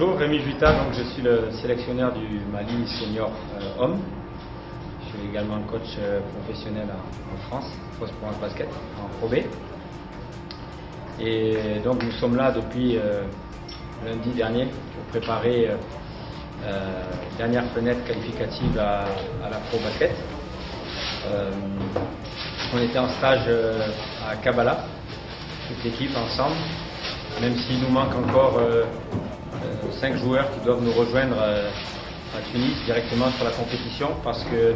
Bonjour, Rémi Juita, donc je suis le sélectionneur du Mali senior homme. Je suis également coach professionnel en France, Force pour un basket, en Pro B. Et donc nous sommes là depuis lundi dernier pour préparer dernière fenêtre qualificative à la Pro Basket. On était en stage à Kabbalah, toute l'équipe ensemble, même s'il nous manque encore 5 joueurs qui doivent nous rejoindre à Tunis directement sur la compétition, parce que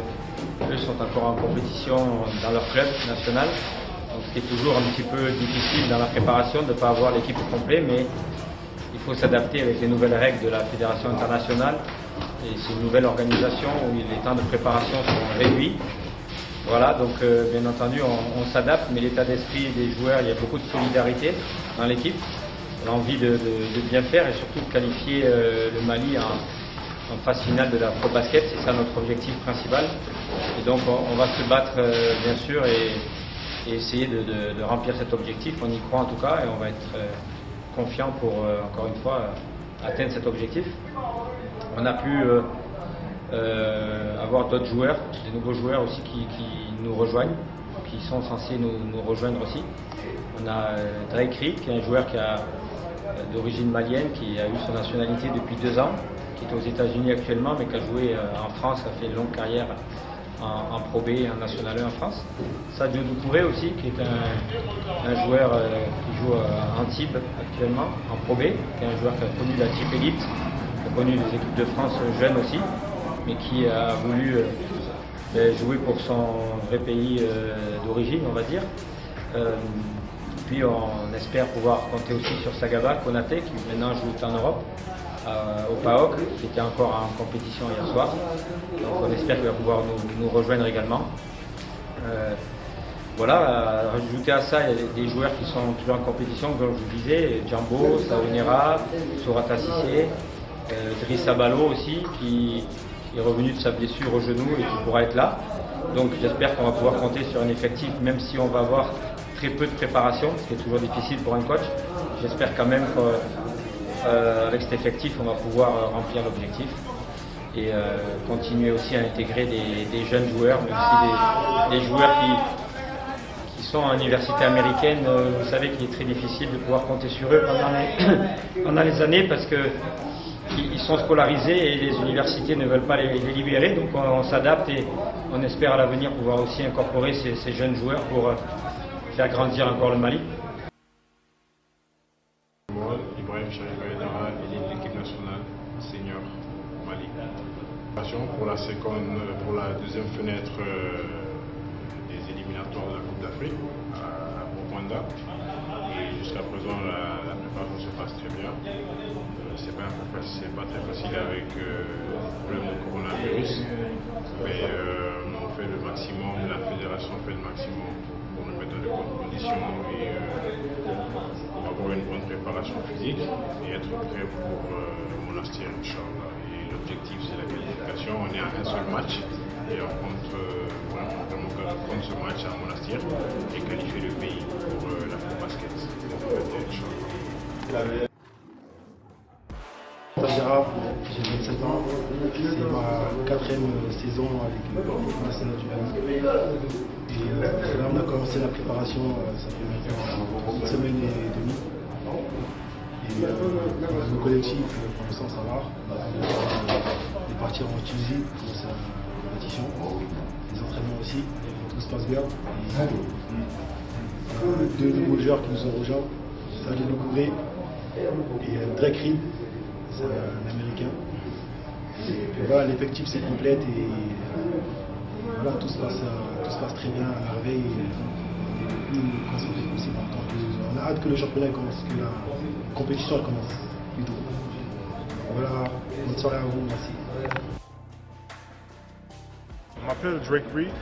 eux sont encore en compétition dans leur club national. Donc c'est toujours un petit peu difficile dans la préparation de ne pas avoir l'équipe au complet, mais il faut s'adapter avec les nouvelles règles de la Fédération internationale, et c'est une nouvelle organisation où les temps de préparation sont réduits. Voilà, donc bien entendu on s'adapte, mais l'état d'esprit des joueurs, il y a beaucoup de solidarité dans l'équipe, l'envie de bien faire et surtout de qualifier le Mali en phase finale de la Pro Basket, c'est ça notre objectif principal. Et donc on va se battre bien sûr et essayer de remplir cet objectif, on y croit en tout cas, et on va être confiant pour encore une fois atteindre cet objectif. On a pu avoir d'autres joueurs, des nouveaux joueurs aussi qui nous rejoignent, qui sont censés nous rejoindre aussi. On a Drake Reed, qui est un joueur d'origine malienne, qui a eu son nationalité depuis 2 ans, qui est aux États-Unis actuellement, mais qui a joué en France, a fait une longue carrière en Pro B et en National 1 en France. Sadio Doucouré aussi, qui est un joueur qui joue à Antibes actuellement, en Pro B, qui est un joueur qui a connu la type élite, qui a connu les équipes de France jeunes aussi, mais qui a voulu jouer pour son vrai pays d'origine, on va dire. Puis on espère pouvoir compter aussi sur Sagaba Konaté, qui maintenant joue en Europe, au PAOK, qui était encore en compétition hier soir. Donc on espère qu'il va pouvoir nous rejoindre également. Voilà, rajouter à ça, il y a des joueurs qui sont toujours en compétition, comme je vous disais, Djambo, Saounera, Sorata Sissé, Drissa Balo aussi, qui est revenu de sa blessure au genou et qui pourra être là. Donc j'espère qu'on va pouvoir compter sur un effectif, même si on va avoir très peu de préparation, ce qui est toujours difficile pour un coach. J'espère quand même qu'avec cet effectif, on va pouvoir remplir l'objectif et continuer aussi à intégrer des jeunes joueurs, mais aussi des joueurs qui sont en université américaine. Vous savez qu'il est très difficile de pouvoir compter sur eux pendant les années, parce qu'ils sont scolarisés et les universités ne veulent pas les libérer. Donc on s'adapte et on espère à l'avenir pouvoir aussi incorporer ces jeunes joueurs pour faire grandir encore le Mali. Moi, Ibrahim Charibaïdara, élite de l'équipe nationale senior Mali. Pour la deuxième fenêtre des éliminatoires de la Coupe d'Afrique à Rwanda. Et jusqu'à présent, la préparation se passe très bien. C'est pas très facile avec le problème de coronavirus, mais on fait le maximum, la fédération fait le maximum pour nous mettre dans de bonnes conditions et pour avoir une bonne préparation physique et être prêt pour Monastir, Inch'Allah. Et l'objectif, c'est la qualification. On est à un seul match et on compte ce match à Monastir et qualifier le pays pour la Pro Basket. Inch'Allah. J'ai 27 ans, c'est ma 4e saison avec l'équipe nationale du Mali. Et là on a commencé la préparation, ça fait maintenant 1 semaine et demie. Et le collectif, pour l'instant ça va. On est partir en Tunisie pour commencer la compétition, les entraînements aussi, tout se passe bien. Et 2 nouveaux joueurs qui nous ont rejoints, Sadio Doucouré et Drake Reed. C'est un Américain. Et voilà, l'effectif s'est complète et voilà, tout se passe très bien à merveille. On est le plus concentré possible. On a hâte que le championnat commence, que la compétition commence plutôt. Voilà, bonne soirée à vous, merci. Je m'appelle Drake Reed.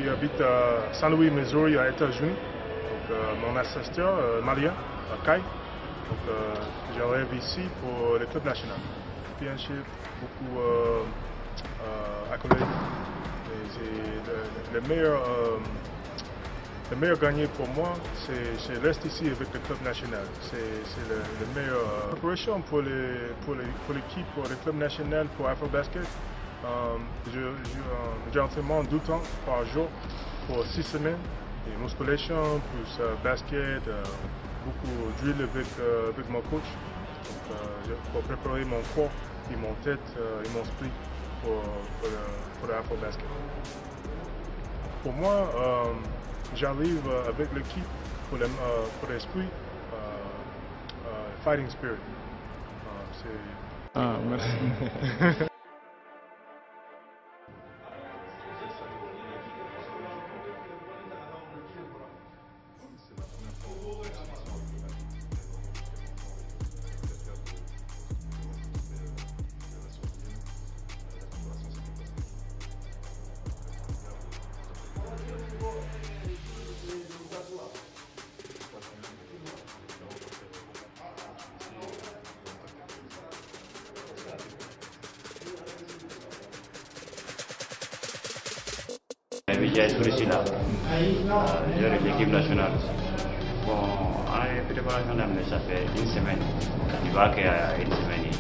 J'habite à Saint Louis, Missouri, à États-Unis. Mon ancesteur malien, Kai. Donc, j'arrive ici pour le club national. Championship, beaucoup accolades. C'est le meilleur Le meilleur gagnant pour moi, c'est rester ici avec le club national. C'est le meilleur préparation pour l'équipe, pour le club national, pour AfroBasket. J'ai entraînement 2 temps par jour pour 6 semaines. Et musculation, plus basket, beaucoup drill avec mon coach. Donc, pour préparer mon corps et mon tête et mon esprit pour l'AfroBasket. Pour moi, j'arrive avec l'équipe pour l'esprit fighting spirit. Merci. Vijay Surisila, de l'équipe nationale. Bon, en préparation, ça fait 1 semaine. Il va qu'il y a 1 semaine.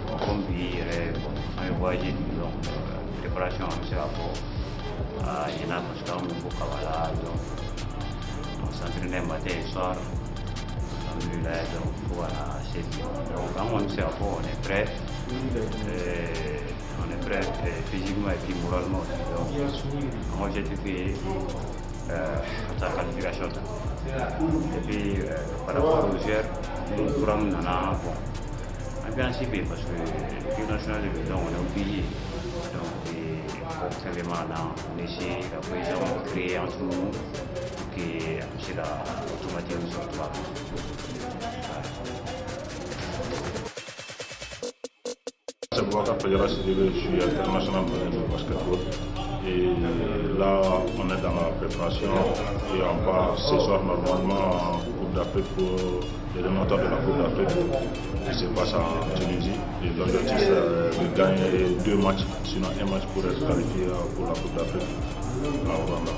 Comme on voyage, donc, préparation, c'est à fond. Il y en a parce qu'on est beaucoup à donc on s'entraîne matin et soir. Donc voilà, c'est bien. Donc quand on sait à fond, on est prêt. On est prêt physiquement et puis moralement aussi. Donc, moi j'ai fait sa qualification. Et puis par rapport aux joueurs, nous pourrons en avoir un peu anticipé parce que l'équipe nationale de Bénin, on est obligé. Donc, actuellement, on essaie la cohésion créée entre nous, qui c'est l'automatisme sur toi. C'est Boubacar Fadjara, je suis international de basketball. Et là, on est dans la préparation et on part ce soir normalement en Coupe d'Afrique pour les éliminatoires de la Coupe d'Afrique qui se passe en Tunisie. Et l'objectif c'est de gagner 2 matchs, sinon 1 match pour être qualifié pour la Coupe d'Afrique à Ouganda.